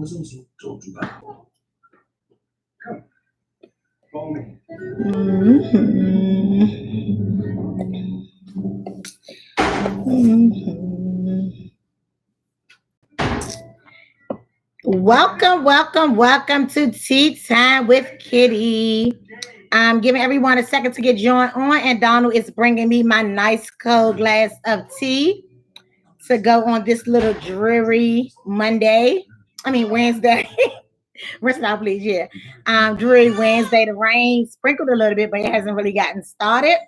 Welcome to Tea Time with Kitty. I'm giving everyone a second to get joined on, and Donald is bringing me my nice cold glass of tea to go on this little dreary Wednesday. Rest out, please. Yeah. Dreary Wednesday. The rain sprinkled a little bit, but it hasn't really gotten started.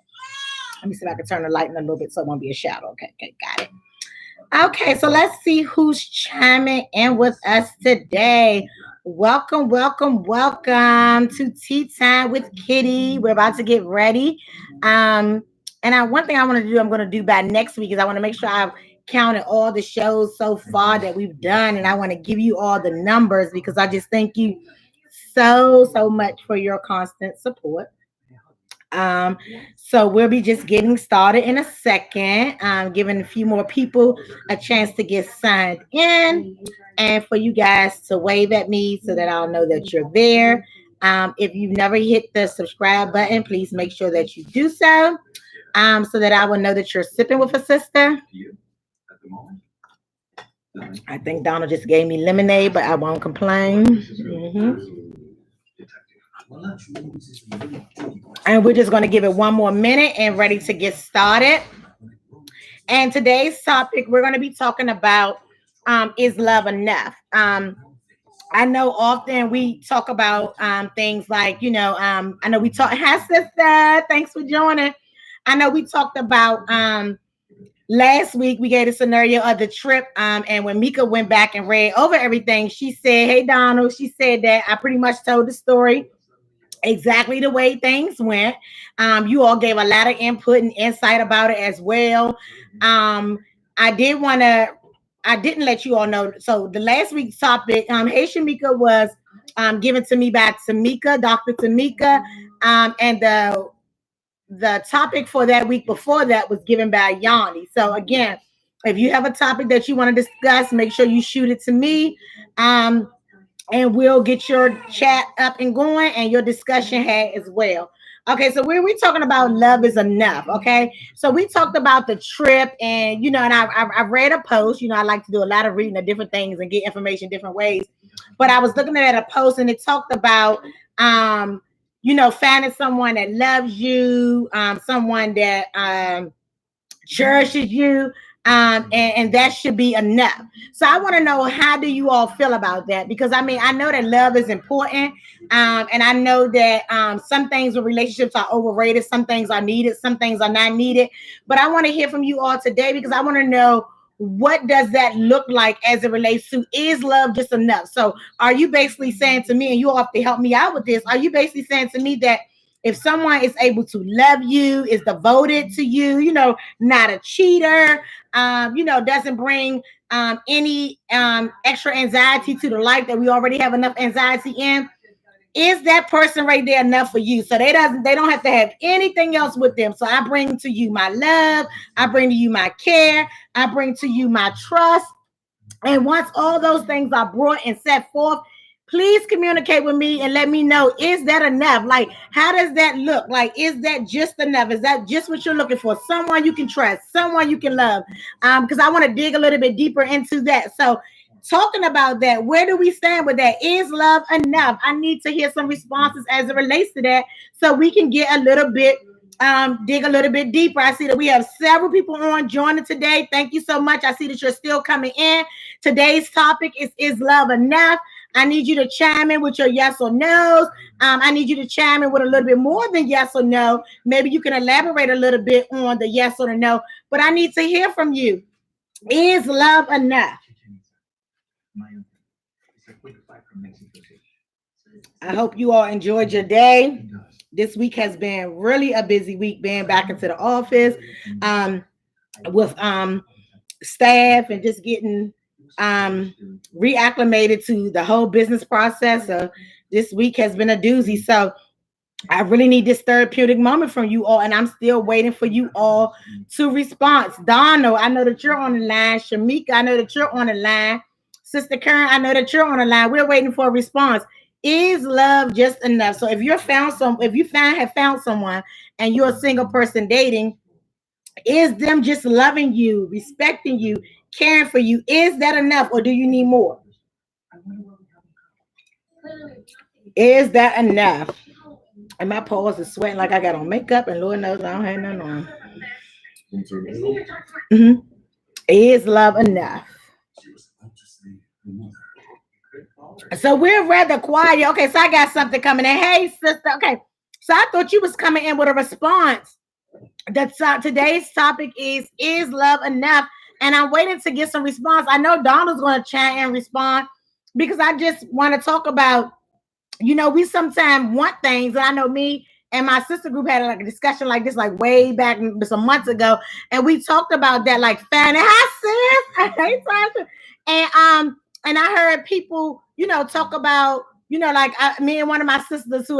Let me see if I can turn the light in a little bit so it won't be a shadow. Okay, got it. Okay, so let's see who's chiming in with us today. Welcome to Tea Time with Kitty. We're about to get ready. One thing I want to do, I'm going to do by next week is I want to make sure I've counted all the shows so far that we've done, and I want to give you all the numbers because I just thank you so much for your constant support. So we'll be just getting started in a second, giving a few more people a chance to get signed in and for you guys to wave at me so that I'll know that you're there. If you've never hit the subscribe button, please make sure that you do so, so that I will know that you're sipping with a sister. I think Donald just gave me lemonade, but I won't complain. And we're just going to give it one more minute and ready to get started. And today's topic, we're going to be talking about, is love enough? I know often we talk about things like, I know we talk, hi sister, thanks for joining. I know we talked about, last week we gave a scenario of the trip, and when Mika went back and read over everything, she said, hey Donald, she said that I pretty much told the story exactly the way things went. You all gave a lot of input and insight about it as well. I didn't let you all know. So the last week's topic, hey Shamika, was given to me by Tamika, Dr. Tamika. And the topic for that week before that was given by Yanni. So again, if you have a topic that you want to discuss, make sure you shoot it to me. And we'll get your chat up and going and your discussion hat as well. Okay, so we're talking about love is enough. Okay, so we talked about the trip, and and I read a post. I like to do a lot of reading of different things and get information different ways. But I was looking at a post, and it talked about finding someone that loves you, someone that cherishes you. And that should be enough. So I want to know, how do you all feel about that? Because I know that love is important. And I know that some things with relationships are overrated. Some things are needed. Some things are not needed. But I want to hear from you all today because I want to know, what does that look like as it relates to, is love just enough? So are you basically saying to me, and you all have to help me out with this, are you basically saying to me that if someone is able to love you, is devoted to you, not a cheater, doesn't bring any extra anxiety to the life that we already have enough anxiety in, is that person right there enough for you? So they don't have to have anything else with them. So I bring to you my love, I bring to you my care, I bring to you my trust. And once all those things are brought and set forth, please communicate with me and let me know, is that enough? Like, how does that look? Like, is that just enough? Is that just what you're looking for? Someone you can trust, someone you can love. Because I want to dig a little bit deeper into that. So talking about that, where do we stand with that? Is love enough? I need to hear some responses as it relates to that so we can get a little bit, dig a little bit deeper. I see that we have several people on joining today. Thank you so much. I see that you're still coming in. Today's topic is love enough? I need you to chime in with your yes or no's. I need you to chime in with a little bit more than yes or no. Maybe you can elaborate a little bit on the yes or the no, but I need to hear from you. Is love enough? I hope you all enjoyed your day. This week has been really a busy week, being back into the office with staff and just getting reacclimated to the whole business process. So this week has been a doozy. So I really need this therapeutic moment from you all, and I'm still waiting for you all to respond. Donald, I know that you're on the line. Shamika, I know that you're on the line. Sister Karen, I know that you're on the line. We're waiting for a response. Is love just enough? So if have found someone and you're a single person dating, is them just loving you, respecting you, caring for you? Is that enough, or do you need more? Is that enough? And my paws are sweating like I got on makeup, and Lord knows I don't have nothing on. Mm-hmm. Is love enough? So we're rather quiet. Okay, so I got something coming in. Hey, sister. Okay, so I thought you was coming in with a response. That's today's topic is love enough? And I'm waiting to get some response. I know Donald's going to chat and respond because I just want to talk about, we sometimes want things. And I know me and my sister group had like a discussion like this, like way back some months ago. And we talked about that, like, fan. Hi, sis. And I heard people, talk about, like me and one of my sisters who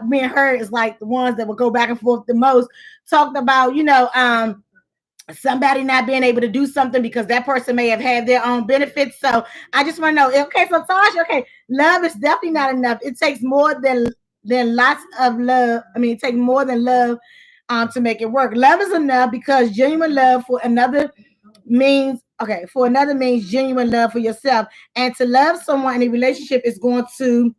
me and her is like the ones that would go back and forth the most, talked about, somebody not being able to do something because that person may have had their own benefits. So I just want to know, okay, so Tasha, okay, love is definitely not enough. It takes more than lots of love. I mean, it takes more than love to make it work. Love is enough because genuine love for another means genuine love for yourself. And to love someone in a relationship is going to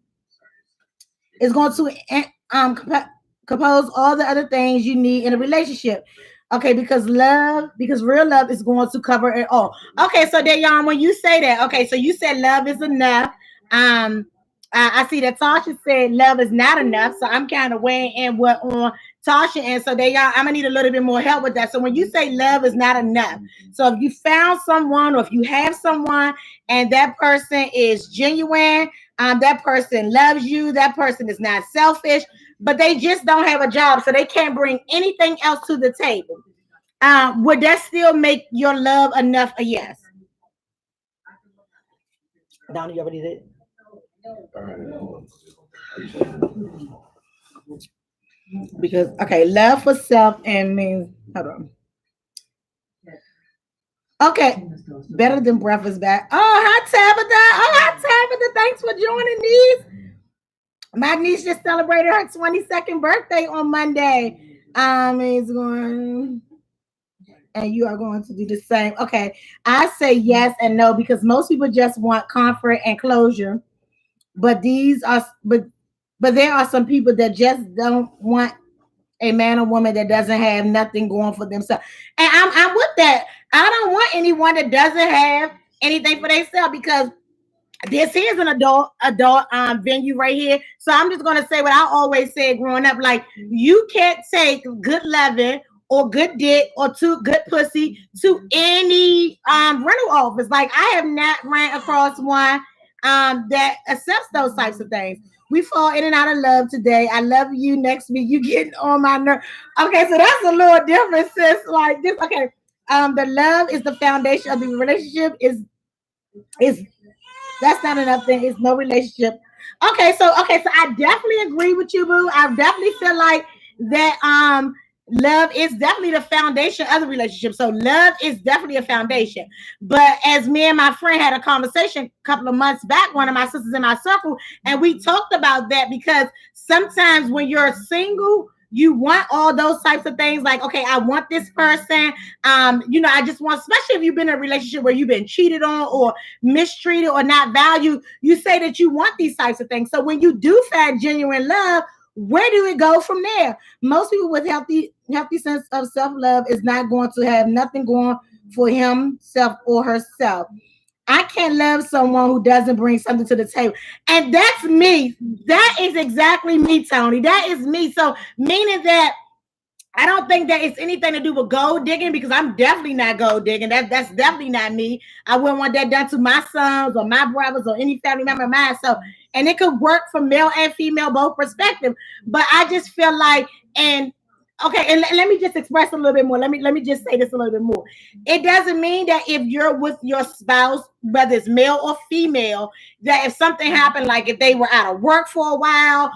compose all the other things you need in a relationship. Okay, because real love is going to cover it all. Okay, so Dayon, when you say that, okay, so you said love is enough. I see that Tasha said love is not enough. So I'm kind of weighing in what on Tasha, and so Dayon, I'm gonna need a little bit more help with that. So when you say love is not enough, so if you found someone or if you have someone and that person is genuine, that person loves you, that person is not selfish, but they just don't have a job, so they can't bring anything else to the table. Would that still make your love enough a yes? Donnie, you already did. Because love for self and means hold on. Okay, better than breakfast back. Oh, hi Tabitha. Oh, hi Tabitha. Thanks for joining these. My niece just celebrated her 22nd birthday on Monday. Is going, and you are going to do the same. Okay, I say yes and no because most people just want comfort and closure, but there are some people that just don't want a man or woman that doesn't have nothing going for themselves. And I'm with that. I don't want anyone that doesn't have anything for themselves because this is an adult venue right here. So I'm just gonna say what I always said growing up: like you can't take good loving or good dick or too good pussy to any rental office. Like I have not ran across one that accepts those types of things. We fall in and out of love today. I love you. Next week, you getting on my nerve. Okay, so that's a little different, sis. Like this. Okay, the love is the foundation of the relationship. Is that's not enough thing. It's no relationship. So I definitely agree with you, boo. I definitely feel like that love is definitely the foundation of the relationship. So love is definitely a foundation. But as me and my friend had a conversation a couple of months back, one of my sisters in my circle, and we talked about that because sometimes when you're single, you want all those types of things. Like, okay, I want this person. I just want, especially if you've been in a relationship where you've been cheated on or mistreated or not valued, you say that you want these types of things. So when you do find genuine love, where do it go from there? Most people with healthy sense of self-love is not going to have nothing going for himself or herself. I can't love someone who doesn't bring something to the table. And that's me. That is exactly me, Tony. That is me. So meaning that I don't think that it's anything to do with gold digging because I'm definitely not gold digging. That's definitely not me. I wouldn't want that done to my sons or my brothers or any family member of mine. So, and it could work for male and female, both perspectives. But I just feel like, and let me just express a little bit more. Let me just say this a little bit more. It doesn't mean that if you're with your spouse, whether it's male or female, that if something happened, like if they were out of work for a while,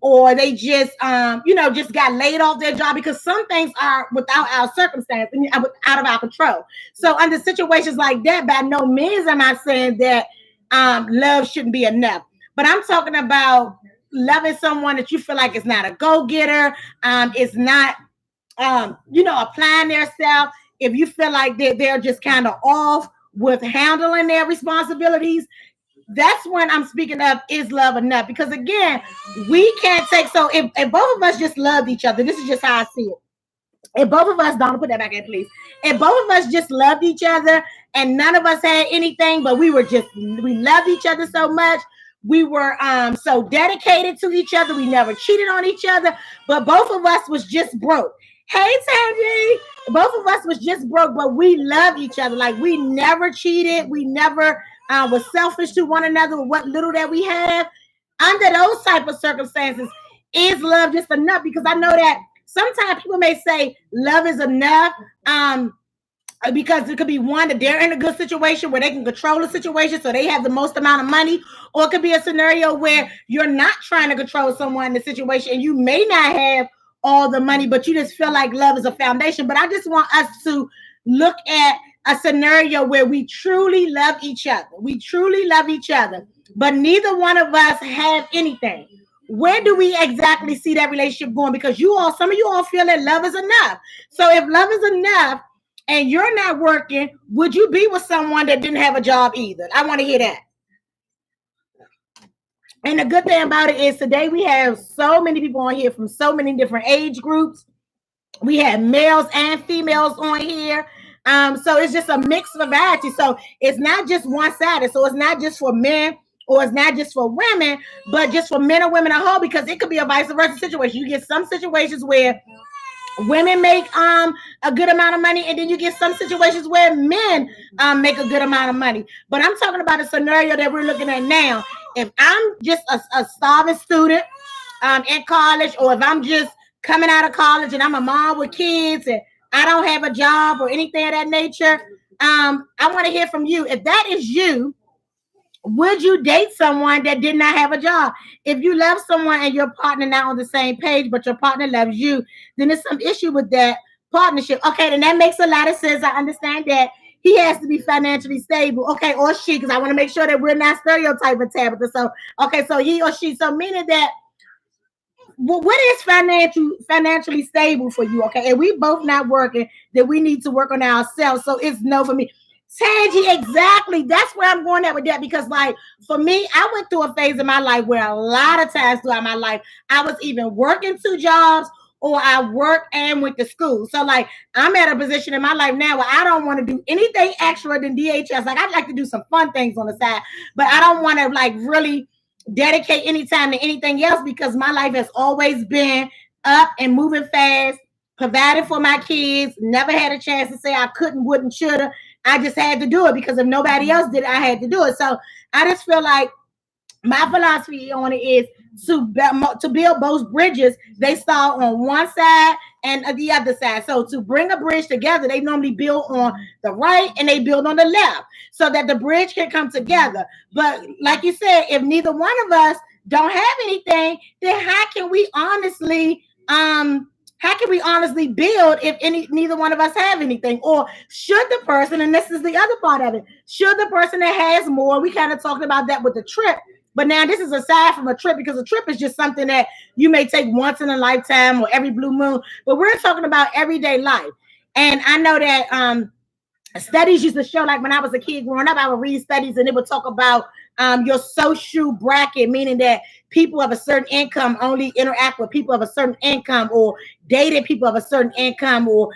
or they just just got laid off their job, because some things are without our circumstance and out of our control. So under situations like that, by no means am I saying that love shouldn't be enough, but I'm talking about loving someone that you feel like is not a go-getter, is not applying themselves. If you feel like they're just kind of off with handling their responsibilities, that's when I'm speaking of, is love enough? Because again, we can't take, so if both of us just loved each other, this is just how I see it. If both of us, Donna, put that back in, please. If both of us just loved each other and none of us had anything, but we loved each other so much, we were so dedicated to each other, we never cheated on each other, but both of us was just broke. Hey, Tangy, both of us was just broke, but we love each other. Like, we never cheated, we never was selfish to one another with what little that we have. Under those type of circumstances, is love just enough? Because I know that sometimes people may say love is enough, because it could be one that they're in a good situation where they can control the situation, so they have the most amount of money, or it could be a scenario where you're not trying to control someone in the situation and you may not have all the money, but you just feel like love is a foundation. But I just want us to look at a scenario where we truly love each other. We truly love each other, but neither one of us have anything. Where do we exactly see that relationship going? Because some of you all feel that love is enough. So if love is enough and you're not working, would you be with someone that didn't have a job either? I want to hear that. And the good thing about it is today we have so many people on here from so many different age groups. We have males and females on here. So it's just a mix of variety. So it's not just one-sided. So it's not just for men or it's not just for women, but just for men and women at whole, because it could be a vice versa situation. You get some situations where women make a good amount of money, and then you get some situations where men make a good amount of money. But I'm talking about a scenario that we're looking at now. If I'm just a starving student in college, or if I'm just coming out of college and I'm a mom with kids and I don't have a job or anything of that nature, I want to hear from you. If that is you, would you date someone that did not have a job? If you love someone and your partner not on the same page, but your partner loves you, then there's some issue with that partnership. Okay, then that makes a lot of sense. I understand that he has to be financially stable. Okay, or she, because I want to make sure that we're not stereotyping Tabitha. So, okay, so he or she. So meaning that, what is financially stable for you? Okay, and we both not working, that we need to work on ourselves. So it's no for me. Tangy, exactly. That's where I'm going at with that, because like for me, I went through a phase in my life where a lot of times throughout my life, I was even working 2 jobs, or I worked and went to school. So like I'm at a position in my life now where I don't want to do anything extra than DHS. Like I'd like to do some fun things on the side, but I don't want to like really dedicate any time to anything else, because my life has always been up and moving fast, providing for my kids, never had a chance to say I couldn't, wouldn't, shoulda. I just had to do it, because if nobody else did it, I had to do it. So I just feel like my philosophy on it is to build both bridges. They start on one side and the other side. So to bring a bridge together, they normally build on the right and they build on the left, so that the bridge can come together. But like you said, if neither one of us don't have anything, then how can we honestly build if neither one of us have anything? Or should the person, and this is the other part of it, should the person that has more, we kind of talked about that with the trip, but now this is aside from a trip, because a trip is just something that you may take once in a lifetime or every blue moon, but we're talking about everyday life. And I know that studies used to show, like when I was a kid growing up, I would read studies and it would talk about your social bracket, meaning that people of a certain income only interact with people of a certain income, or dated people of a certain income, or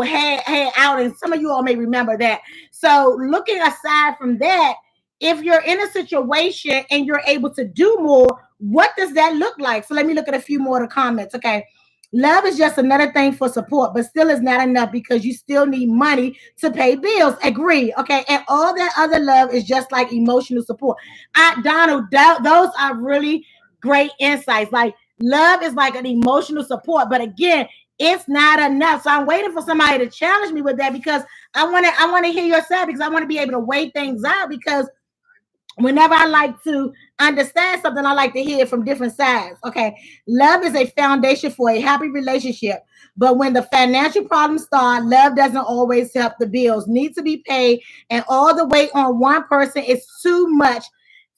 had out. And some of you all may remember that. So looking aside from that, if you're in a situation and you're able to do more, what does that look like? So let me look at a few more of the comments. Okay. Love is just another thing for support, but still is not enough, because you still need money to pay bills. Agree. Okay. And all that other love is just like emotional support. Donald, those are really great insights. Like love is like an emotional support, but again, it's not enough. So I'm waiting for somebody to challenge me with that, because I want to hear your side, because I want to be able to weigh things out, because whenever I like to understand something, I like to hear it from different sides. Okay. Love is a foundation for a happy relationship. But when the financial problems start, love doesn't always help. The bills need to be paid, and all the weight on one person is too much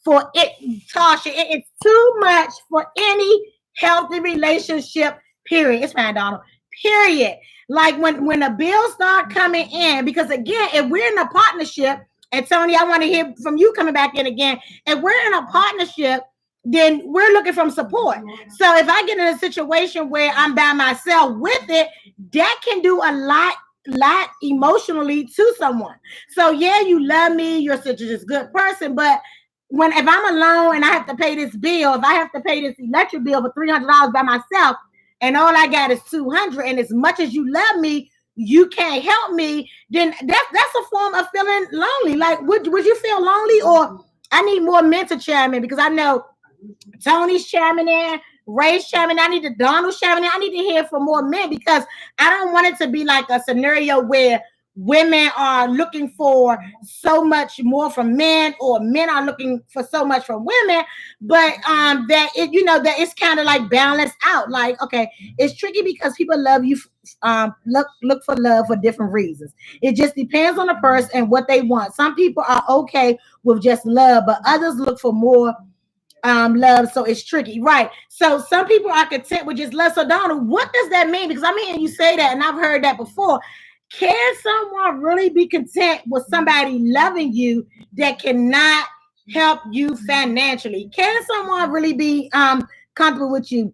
for it. Tasha, it's too much for any healthy relationship, period. It's fine, Donald. Period. Like when the bills start coming in, because again, if we're in a partnership, and Tony, I want to hear from you coming back in again. If we're in a partnership, then we're looking for support. So if I get in a situation where I'm by myself with it, that can do a lot emotionally to someone. So yeah, you love me, you're such a just good person, but if I'm alone and I have to pay this bill, if I have to pay this electric bill for $300 by myself, and all I got is 200, and as much as you love me, you can't help me, then that's a form of feeling lonely. Like, would you feel lonely? Or I need more men to chime in, because I know Tony's chiming in, Ray's chiming in, I need the Donald's chiming in. I need to hear from more men, because I don't want it to be like a scenario where women are looking for so much more from men, or men are looking for so much from women, but that it, that it's kind of like balanced out. Like, okay, it's tricky because people love you, look for love for different reasons. It just depends on the person and what they want. Some people are okay with just love, but others look for more love. So it's tricky, right? So some people are content with just love. So Donald, what does that mean? Because I'm hearing you say that, and I've heard that before. Can someone really be content with somebody loving you that cannot help you financially? Can someone really be comfortable with you?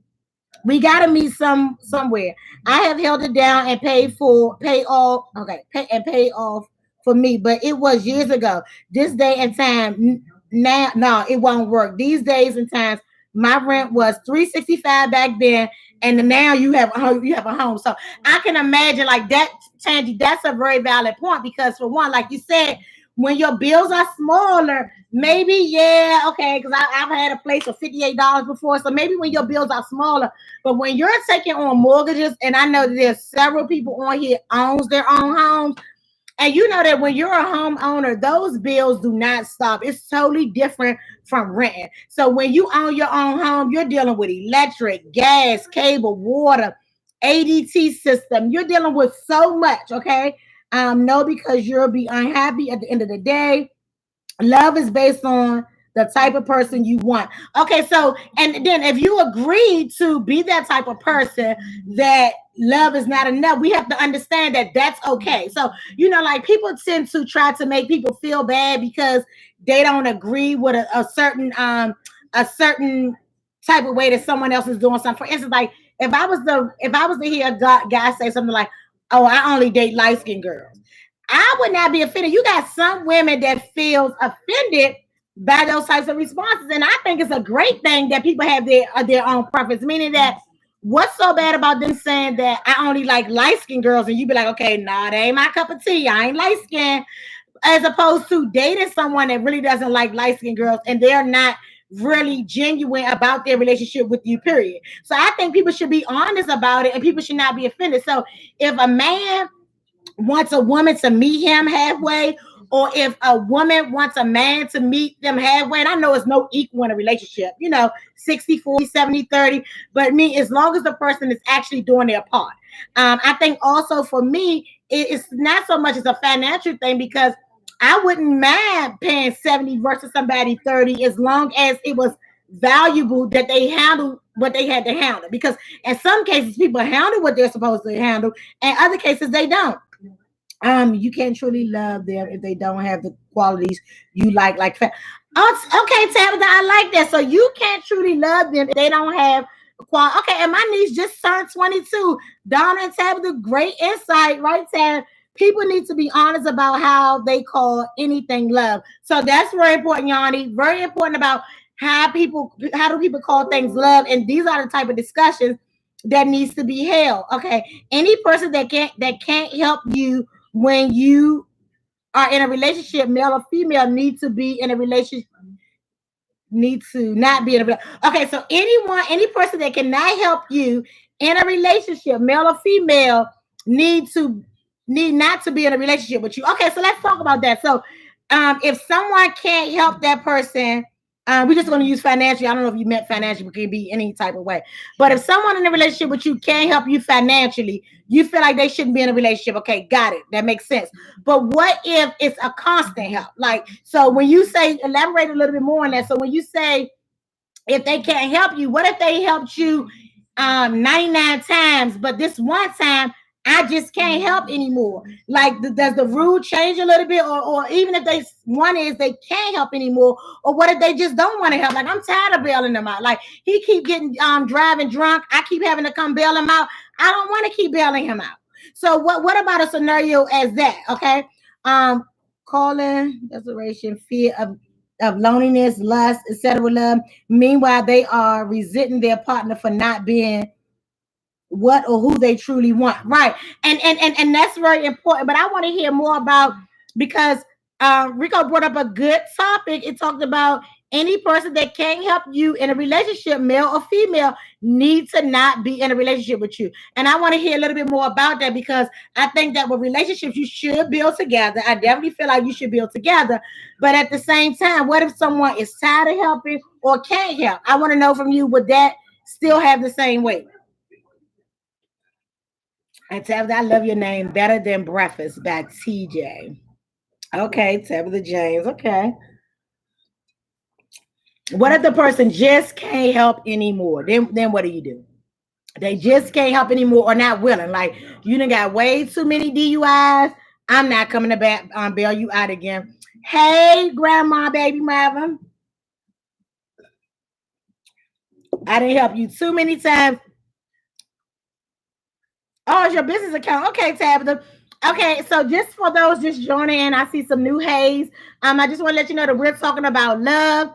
We got to meet somewhere. I have held it down and pay off, okay, pay off for me, but it was years ago. This day and time, now, no, it won't work. These days and times, my rent was 365 back then, and now you have a home. So I can imagine like that, Tangy. That's a very valid point, because for one, like you said, when your bills are smaller, maybe, yeah, okay, because I've had a place for $58 before. So maybe when your bills are smaller, but when you're taking on mortgages, and I know that there's several people on here owns their own homes, and you know that when you're a homeowner, those bills do not stop. It's totally different from renting. So when you own your own home, you're dealing with electric, gas, cable, water, ADT system. You're dealing with so much, okay? No, because you'll be unhappy at the end of the day. Love is based on the type of person you want. Okay, so and then if you agree to be that type of person, that love is not enough, we have to understand that that's okay. So like people tend to try to make people feel bad because they don't agree with a certain type of way that someone else is doing something. For instance, like if I was to hear a guy say something like, "Oh, I only date light skinned girls," I would not be offended. You got some women that feels offended by those types of responses, and I think it's a great thing that people have their own preference. Meaning that, what's so bad about them saying that I only like light skinned girls, and you be like, okay, nah, that ain't my cup of tea. I ain't light skinned, as opposed to dating someone that really doesn't like light skinned girls, and they're not really genuine about their relationship with you. Period. So I think people should be honest about it, and people should not be offended. So if a man wants a woman to meet him halfway, or if a woman wants a man to meet them halfway, and I know it's no equal in a relationship, 60-40, 70-30, but me, as long as the person is actually doing their part. I think also for me, it's not so much as a financial thing, because I wouldn't mind paying 70 versus somebody 30, as long as it was valuable that they handled what they had to handle. Because in some cases, people handle what they're supposed to handle, and other cases they don't. You can't truly love them if they don't have the qualities you like. Oh, okay, Tabitha, I like that. So you can't truly love them if they don't have quality. Okay, and my niece just turned 22. Donna and Tabitha, great insight, right, Tab? People need to be honest about how they call anything love. So that's very important, Yanni. Very important about how do people call things love, and these are the type of discussions that needs to be held. Okay, any person that can't help you when you are in a relationship, male or female, need to be in a relationship, need to not be in a relationship. Okay, so any person that cannot help you in a relationship, male or female, need not to be in a relationship with you. Okay, so let's talk about that. So if someone can't help that person, we're just going to use financially. I don't know if you meant financially, but it could be any type of way. But if someone in a relationship with you can't help you financially, you feel like they shouldn't be in a relationship. Okay, got it. That makes sense. But what if it's a constant help? Like, so when you say, elaborate a little bit more on that. So when you say, if they can't help you, what if they helped you 99 times, but this one time I just can't help anymore? Like, does the rule change a little bit? Or even if one is they can't help anymore, or what if they just don't want to help? Like, I'm tired of bailing them out. Like, he keep getting driving drunk. I keep having to come bail him out. I don't want to keep bailing him out. So what about a scenario as that? Okay. Calling, desperation, fear of loneliness, lust, etc. Love. Meanwhile, they are resenting their partner for not being what or who they truly want. Right. And that's very important. But I want to hear more about, because Rico brought up a good topic. It talked about any person that can't help you in a relationship, male or female, need to not be in a relationship with you. And I want to hear a little bit more about that, because I think that with relationships, you should build together. I definitely feel like you should build together. But at the same time, what if someone is tired of helping or can't help? I want to know from you, would that still have the same weight? And Tabitha, I love your name, Better Than Breakfast by TJ. Okay, Tabitha James. Okay. What if the person just can't help anymore? Then what do you do? They just can't help anymore, or not willing. Like, you done got way too many DUIs. I'm not coming to bail you out again. Hey, Grandma, baby mother. I didn't help you too many times. Oh, it's your business account. Okay, Tabitha. Okay, so just for those just joining in, I see some new haze. I just want to let you know that we're talking about love,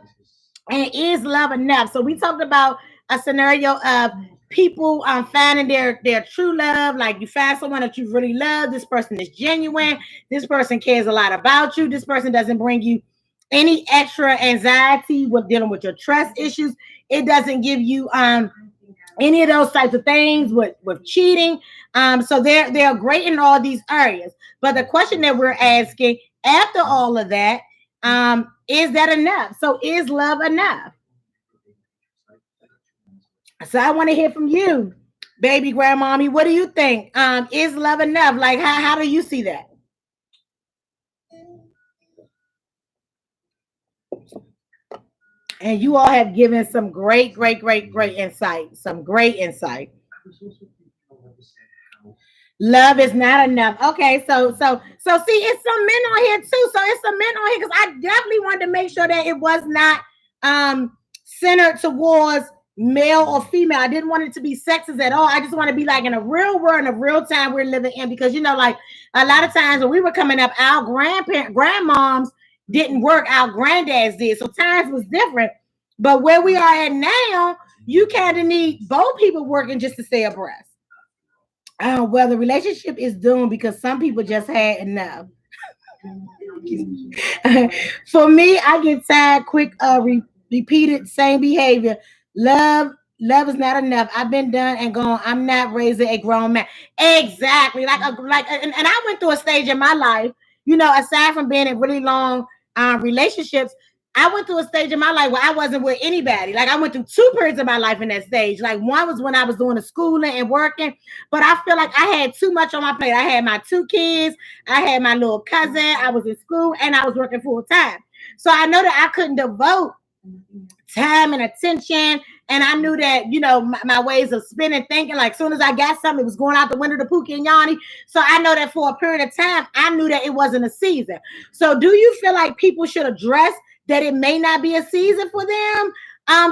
and is love enough? So we talked about a scenario of people finding their true love. Like, you find someone that you really love. This person is genuine. This person cares a lot about you. This person doesn't bring you any extra anxiety with dealing with your trust issues. It doesn't give you any of those types of things with cheating. So they're great in all these areas. But the question that we're asking after all of that, is that enough? So is love enough? So I want to hear from you, baby grandmommy. What do you think? Is love enough? Like, how do you see that? And you all have given some great insight. Some great insight. Love is not enough. Okay, so see, it's some men on here too. So it's some men on here, because I definitely wanted to make sure that it was not centered towards male or female. I didn't want it to be sexist at all. I just want to be like in a real world, in a real time we're living in. Because, you know, like a lot of times when we were coming up, our grandmoms didn't work, our granddads did. So times was different. But where we are at now, you kind of need both people working just to stay abreast. Well, the relationship is doomed because some people just had enough. For me, I get tired quick, repeated same behavior. Love is not enough. I've been done and gone. I'm not raising a grown man. Exactly. And I went through a stage in my life, you know, aside from being in really long relationships, I went through a stage in my life where I wasn't with anybody. Like, I went through two periods of my life in that stage. Like, one was when I was doing the schooling and working, but I feel like I had too much on my plate. I had my two kids, I had my little cousin, I was in school, and I was working full time. So I know that I couldn't devote time and attention. And I knew that, you know, my ways of spending, thinking, like, as soon as I got something, it was going out the window to Pookie and Yanni. So I know that for a period of time, I knew that it wasn't a season. So do you feel like people should address that it may not be a season for them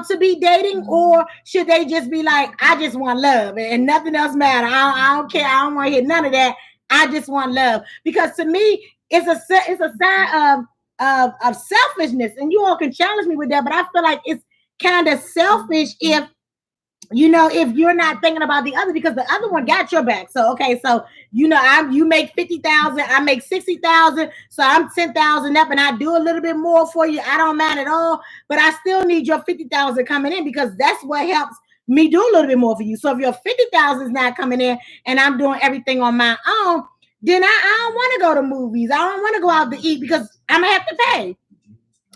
to be dating? Or should they just be like, I just want love and nothing else matter? I don't care. I don't want to hear none of that. I just want love. Because to me, it's a sign of selfishness. And you all can challenge me with that, but I feel like it's kind of selfish if, you know, if you're not thinking about the other, because the other one got your back. So, okay, so, you know, you make 50,000, I make 60,000. So I'm 10,000 up and I do a little bit more for you. I don't mind at all, but I still need your 50,000 coming in, because that's what helps me do a little bit more for you. So if your 50,000 is not coming in and I'm doing everything on my own, then I don't want to go to movies. I don't want to go out to eat because I'm gonna have to pay.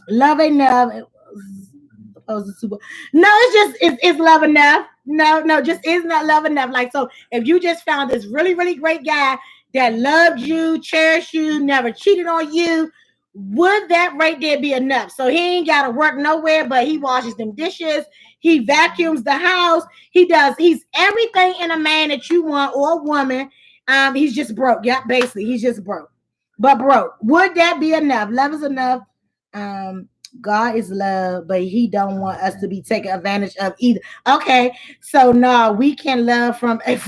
Love enough. Opposed to super. No, it's love enough. No, just is not love enough. Like so, if you just found this really great guy that loved you, cherished you, never cheated on you, would that right there be enough? So he ain't got to work nowhere, but he washes them dishes, he vacuums the house, he's everything in a man that you want or a woman. He's just broke. Yeah, basically, he's just broke. But broke. Would that be enough? Love is enough. Um, God is love, but He don't want us to be taken advantage of either. Okay, so no, we can love from a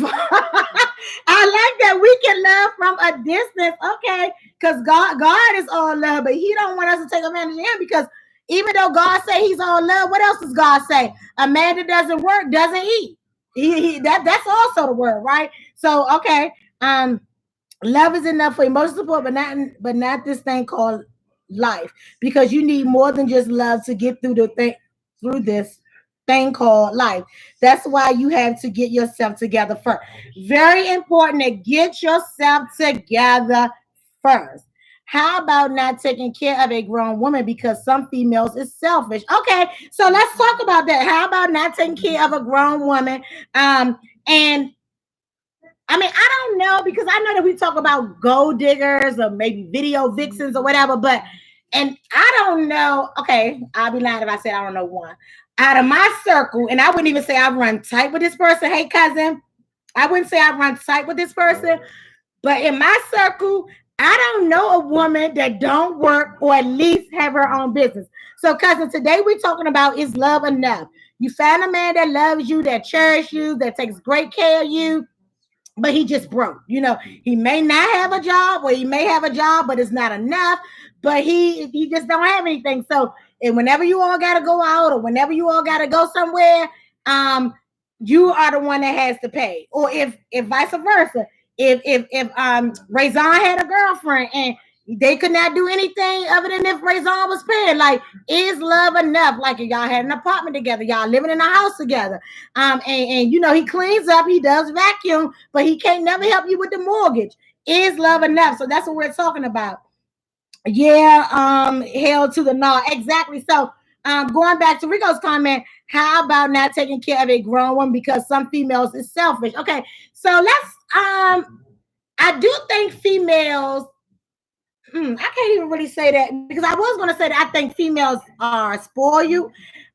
I like that we can love from a distance. Okay, because God is all love, but He don't want us to take advantage of Him because even though God say He's all love, what else does God say? A man that doesn't work doesn't eat. That's also the word, right? So okay, love is enough for emotional support, but not this thing called life because you need more than just love to get through this thing called life. That's why you have to get yourself together first. Very important to get yourself together first. How about not taking care of a grown woman because some females is selfish? Okay, so let's talk about that. How about not taking care of a grown woman? And I mean, I don't know because I know that we talk about gold diggers or maybe video vixens or whatever, but and I don't know. Okay, I'll be lying if I said I don't know one out of my circle, and I wouldn't even say I run tight with this person. Hey, cousin, I wouldn't say I run tight with this person, but in my circle, I don't know a woman that don't work or at least have her own business. So, cousin, today we're talking about is love enough? You find a man that loves you, that cherishes you, that takes great care of you, but he just broke. He may not have a job, or he may have a job, but it's not enough. But he just don't have anything. So, and whenever you all gotta go out, or whenever you all gotta go somewhere, you are the one that has to pay. Or if vice versa, if Raison had a girlfriend and they could not do anything other than if Raison was paying. Like, is love enough? Like, if y'all had an apartment together, y'all living in a house together. And he cleans up, he does vacuum, but he can't never help you with the mortgage. Is love enough? So that's what we're talking about. Yeah, hell to the no. Exactly. So going back to Rico's comment, how about not taking care of a grown woman because some females is selfish? Okay, so let's I do think females I can't even really say that because I was going to say that I think females are spoil you.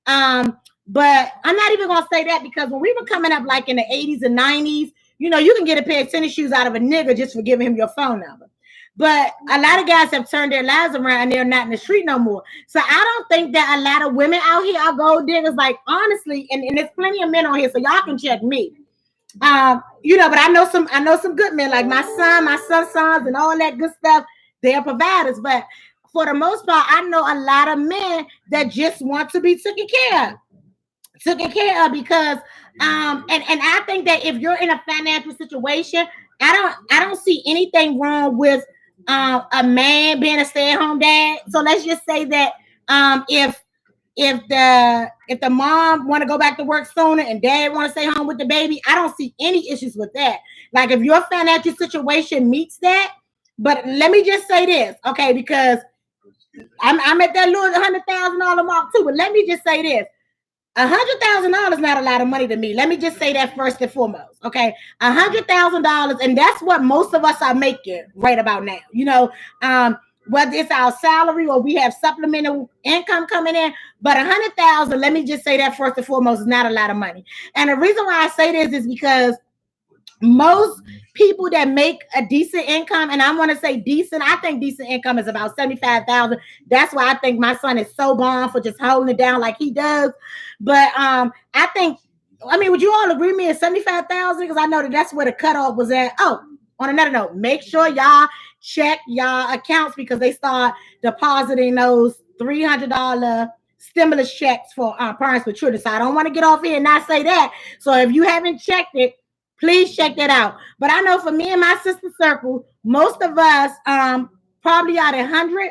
But I'm not even going to say that because when we were coming up like in the 80s and 90s, you can get a pair of tennis shoes out of a nigga just for giving him your phone number. But a lot of guys have turned their lives around and they're not in the street no more. So I don't think that a lot of women out here are gold diggers. Like, honestly, and there's plenty of men on here, so y'all can check me. But I know some good men like my son's sons, and all that good stuff. They're providers, but for the most part, I know a lot of men that just want to be taken care of because and I think that if you're in a financial situation, I don't see anything wrong with a man being a stay-at-home dad. So let's just say that if the mom want to go back to work sooner and dad want to stay home with the baby, I don't see any issues with that. Like, if your financial situation meets that. But let me just say this, okay, because I'm at that little $100,000 mark too. But let me just say this. $100,000 is not a lot of money to me. Let me just say that first and foremost. Okay. $100,000, and that's what most of us are making right about now. Whether it's our salary or we have supplemental income coming in, but 100,000, let me just say that first and foremost, is not a lot of money. And the reason why I say this is because most people that make a decent income, and I want to say decent, I think decent income is about 75,000. That's why I think my son is so bomb for just holding it down like he does. But would you all agree with me at 75,000? Because I know that's where the cutoff was at. Oh, on another note, make sure y'all check y'all accounts because they start depositing those $300 stimulus checks for parents with children. So I don't want to get off here and not say that. So if you haven't checked it, please check that out. But I know for me and my sister circle, most of us probably at 100.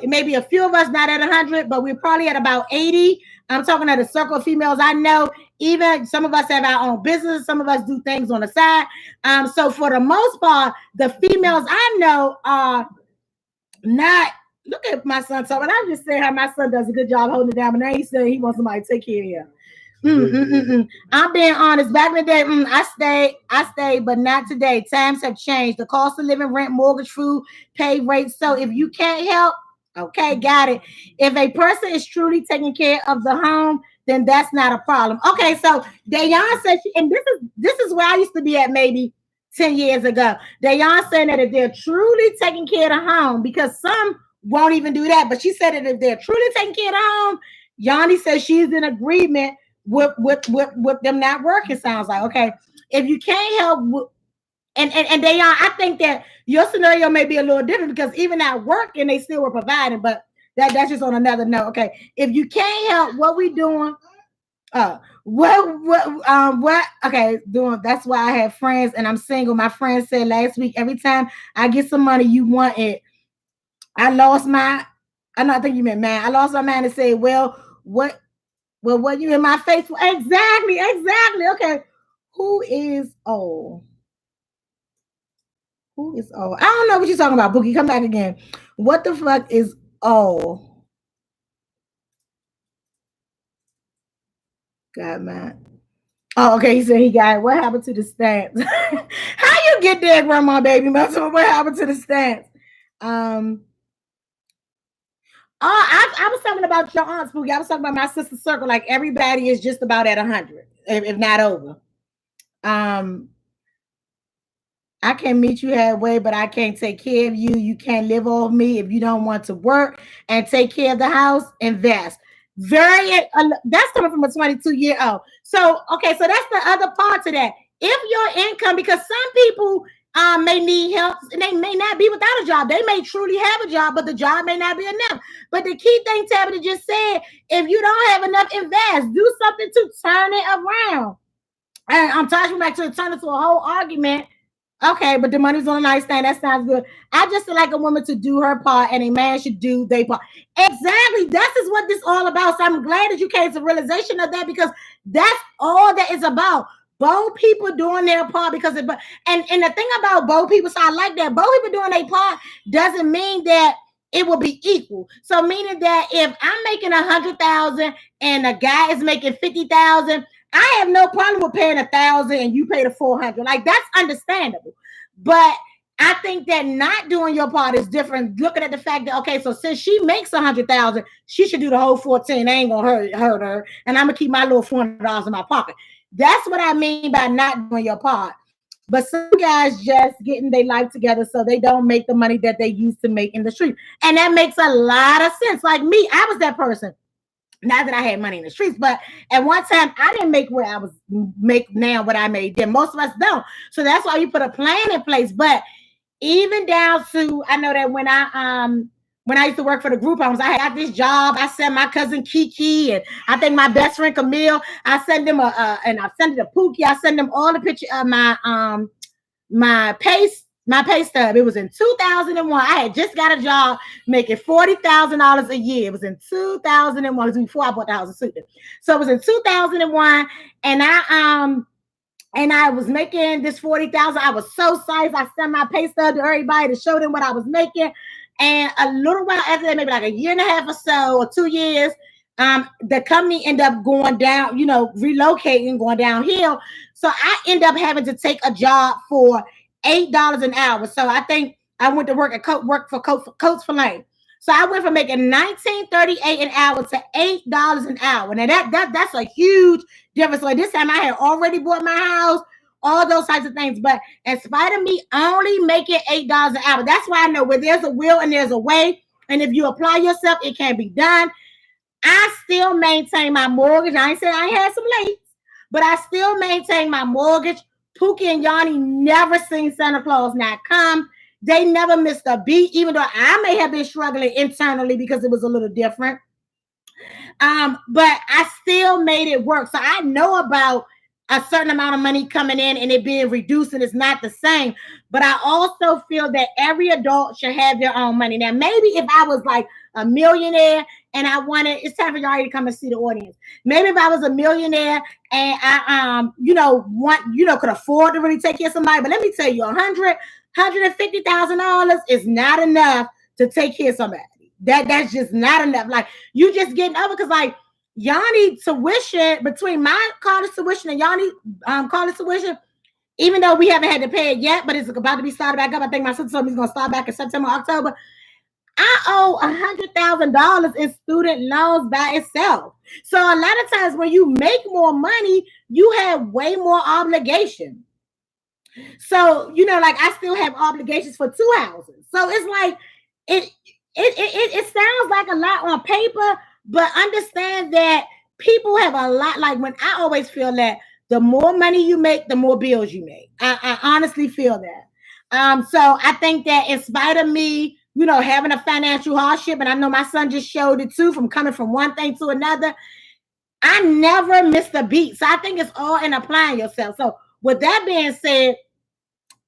Maybe a few of us not at 100, but we're probably at about 80. I'm talking at a circle of females I know, Even some of us have our own business. Some of us do things on the side. So for the most part, the females I know are not. Look at my son. So when I just say how my son does a good job holding it down, but now he said he wants somebody to take care of him. I'm being honest. Back in the day, I stayed, but not today. Times have changed. The cost of living, rent, mortgage, food, pay rates. So if you can't help, okay, got it. If a person is truly taking care of the home, then that's not a problem. Okay, so Dayan said, and this is where I used to be at maybe 10 years ago. Dayan saying that if they're truly taking care of the home, because some won't even do that, but she said that if they're truly taking care of the home, Yanni says she's in agreement with them not working. Sounds like, okay, if you can't help, and Dayan, I think that your scenario may be a little different because even at work and they still were providing, but that's just on another note. Okay, if you can't help, what we doing? What? Okay, doing. That's why I have friends and I'm single. My friend said last week, every time I get some money, you want it. I lost my. I don't think you meant man. I lost my mind and said, well, what? Well, what you in my face for? Exactly. Okay, who is old? Who is old? I don't know what you're talking about, Bookie. Come back again. What the fuck is old? God, man. Oh, okay. He said he got it. What happened to the stamps? How you get there, grandma, baby? What happened to the stamps? I was talking about your aunt, Spooky. I was talking about my sister's circle. Like everybody is just about at 100, if not over. I can meet you halfway, but I can't take care of you. You can't live off me if you don't want to work and take care of the house. Invest. That's coming from a 22-year-old. So, okay, so that's the other part to that. If your income, because some people may need help and they may not be without a job. They may truly have a job, but the job may not be enough. But the key thing Tabitha just said, if you don't have enough, invest. Do something to turn it around. And I'm talking back to turn it to a whole argument. Okay, but the money's on a nice thing. That sounds good. I just like a woman to do her part and a man should do their part. Exactly. That is what this is all about. So I'm glad that you came to realization of that because that's all that is about. Bold people doing their part because and the thing about bold people, so I like that bold people doing their part doesn't mean that it will be equal. So meaning that if I'm making 100,000 and a guy is making 50,000, I have no problem with paying 1,000 and you pay the 400. Like that's understandable. But I think that not doing your part is different. Looking at the fact that, okay, so since she makes 100,000, she should do the whole 14. I ain't gonna hurt her. And I'm gonna keep my little $400 in my pocket. That's what I mean by not doing your part. But some guys just getting their life together so they don't make the money that they used to make in the street. And that makes a lot of sense. Like me, I was that person. Not that I had money in the streets, but at one time I didn't make what I was make now what I made then. Most of us don't. So that's why you put a plan in place. But even down to, I know that when I used to work for the group homes, I got this job. I sent my cousin Kiki and I think my best friend Camille. I sent them and I sent it to Pookie. I sent them all the picture of my pay stub. It was in 2001. I had just got a job making $40,000 a year. It was in 2001. It was before I bought the house in Suitland. So it was in 2001, and I was making this 40,000. I was so psyched. I sent my pay stub to everybody to show them what I was making. And a little while after that, maybe like a year and a half or so, or 2 years, the company ended up going down, relocating, going downhill. So I ended up having to take a job for $8 an hour. So I think I went to work for Coats for Lane. So I went from making $19.38 an hour to $8 an hour. Now that's a huge difference. So this time I had already bought my house, all those types of things. But in spite of me only making $8 an hour, that's why I know where there's a will and there's a way. And if you apply yourself, it can be done. I still maintain my mortgage. I ain't saying I had some late, but I still maintain my mortgage. Pookie and Yanni never seen Santa Claus not come. They never missed a beat, even though I may have been struggling internally because it was a little different. But I still made it work. So I know about a certain amount of money coming in and it being reduced and it's not the same. But I also feel that every adult should have their own money. Now, maybe if I was like a millionaire and I wanted, it's time for y'all to come and see the audience. Maybe if I was a millionaire and I could afford to really take care of somebody, but let me tell you, $150,000 is not enough to take care of somebody. That's just not enough. Like, you just getting over, because like y'all need tuition, between my college tuition and y'all need college tuition. Even though we haven't had to pay it yet, but it's about to be started back up. I think my sister told me it's going to start back in September, October. I owe $100,000 in student loans by itself. So a lot of times when you make more money, you have way more obligation. So, like I still have obligations for 2 houses. So it's like, it sounds like a lot on paper, but understand that people have a lot. Like, when I always feel that the more money you make, the more bills you make. I honestly feel that. So I think that in spite of me, having a financial hardship, and I know my son just showed it too, from coming from one thing to another, I never missed a beat. So I think it's all in applying yourself. So with that being said,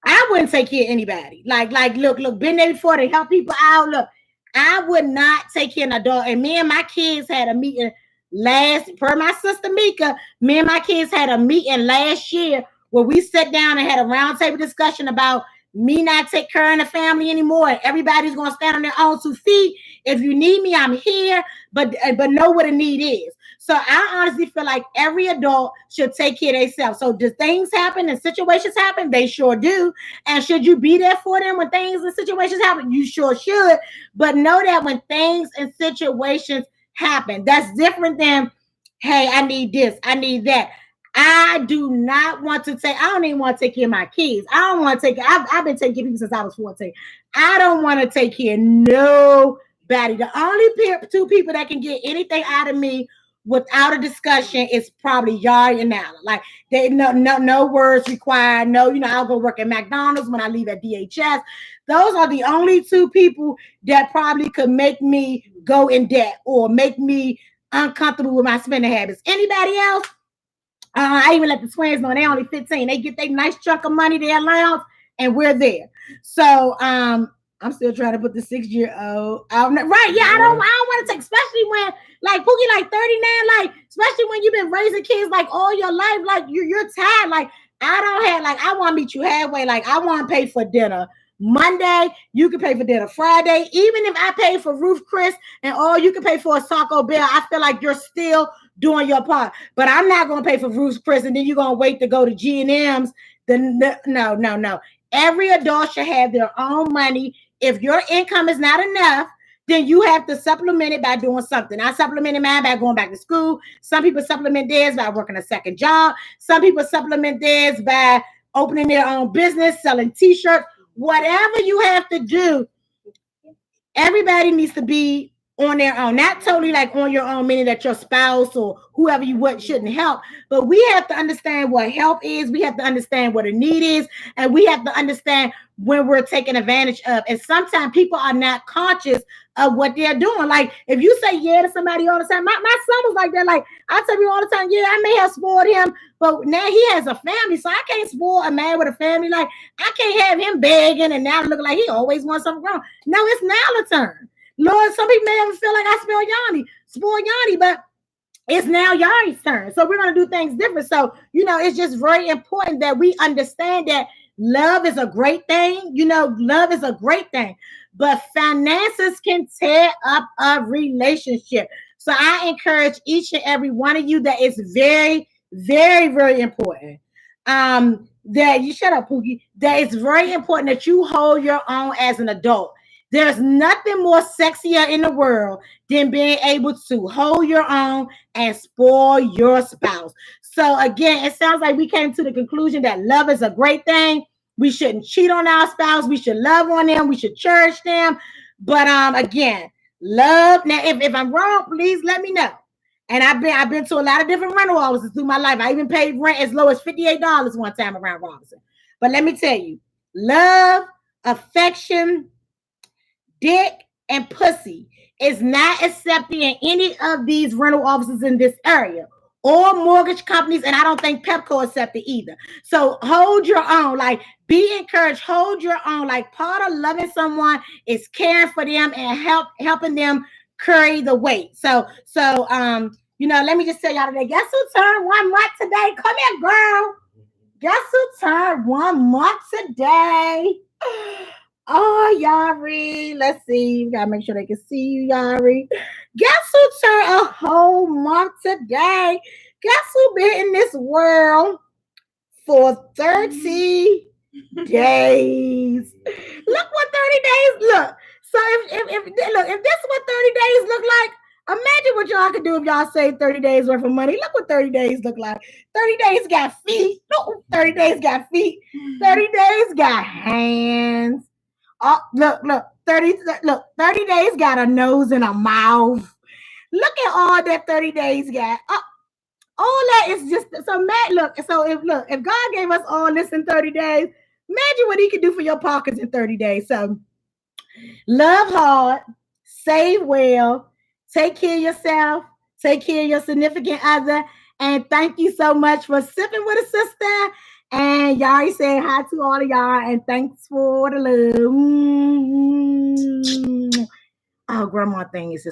I wouldn't take care of anybody. Like, look, been there before to help people out. Look, I would not take care of an adult. And me and my kids had a meeting per my sister Mika, me and my kids had a meeting last year where we sat down and had a roundtable discussion about me not take care of the family anymore. And everybody's going to stand on their own 2 feet. If you need me, I'm here, but know what a need is. So I honestly feel like every adult should take care of themselves. So do things happen and situations happen? They sure do. And should you be there for them when things and situations happen? You sure should. But know that when things and situations happen, that's different than, hey, I need this, I need that. I do not want to take, I don't even want to take care of my kids. I don't want to take, I've been taking care of people since I was 14. I don't want to take care of nobody. The only 2 people that can get anything out of me without a discussion is probably Yari and Nala. Like, they no words required. No, I'll go work at McDonald's when I leave at DHS. Those are the only 2 people that probably could make me go in debt or make me uncomfortable with my spending habits. Anybody else? I even let the twins know they're only 15. They get their nice chunk of money, their allowance, and we're there. So I'm still trying to put the 6-year-old out. Right? Yeah, I don't want to take, especially when like Pookie, like 39, like especially when you've been raising kids like all your life, like you're tired. Like, I don't have, like, I want to meet you halfway. Like, I want to pay for dinner Monday, you can pay for dinner Friday. Even if I pay for Ruth Chris and all you can pay for a Taco Bell, I feel like you're still doing your part. But I'm not going to pay for Ruth Chris and then you're going to wait to go to G&M's. No. Every adult should have their own money. If your income is not enough, then you have to supplement it by doing something. I supplemented mine by going back to school. Some people supplement theirs by working a second job. Some people supplement theirs by opening their own business, selling t-shirts. Whatever you have to do, everybody needs to be on their own. Not totally like on your own, meaning that your spouse or whoever you want shouldn't help. But we have to understand what help is. We have to understand what a need is. And we have to understand when we're taking advantage of. And sometimes people are not conscious of what they're doing. Like, if you say yeah to somebody all the time, my son was like that. Like, I tell you all the time, yeah, I may have spoiled him, but now he has a family, so I can't spoil a man with a family. Like, I can't have him begging and now looking like he always wants something wrong. No, it's Nala's turn. Lord, some people may even feel like I spoil Yanni, but it's now Yari's turn. So we're going to do things different. So, it's just very important that we understand that love is a great thing. Love is a great thing, but finances can tear up a relationship. So I encourage each and every one of you that it's very, very, very important. That you shut up, Pookie. That it's very important that you hold your own as an adult. There's nothing more sexier in the world than being able to hold your own and spoil your spouse. So again, it sounds like we came to the conclusion that love is a great thing. We shouldn't cheat on our spouse. We should love on them. We should cherish them. But again, love. Now, if I'm wrong, please let me know. And I've been to a lot of different rental offices through my life. I even paid rent as low as $58 one time around Robinson. But let me tell you, love, affection, dick, and pussy is not accepted in any of these rental offices in this area or mortgage companies, and I don't think Pepco accepted either. So hold your own. Like, be encouraged. Hold your own. Like, part of loving someone is caring for them and helping them carry the weight. So let me just tell y'all today. Guess who turned 1 month today? Come here, girl. Guess who turned 1 month today? Oh, Yari. Let's see. We gotta make sure they can see you, Yari. Guess who turned a whole month today? Guess who been in this world for 30 days? Look what 30 days look. So if this is what 30 days look like, imagine what y'all could do if y'all save 30 days worth of money. Look what 30 days look like. 30 days got feet. No, 30 days got feet. 30 days got hands. Oh, look, 30 days got a nose and a mouth. Look at all that 30 days got. All that is just so Matt. If God gave us all this in 30 days, imagine what he could do for your pockets in 30 days. So love hard, save well, take care of yourself, take care of your significant other, and thank you so much for sipping with a sister. And Yari said hi to all of y'all, and thanks for the love. Oh, grandma thing is just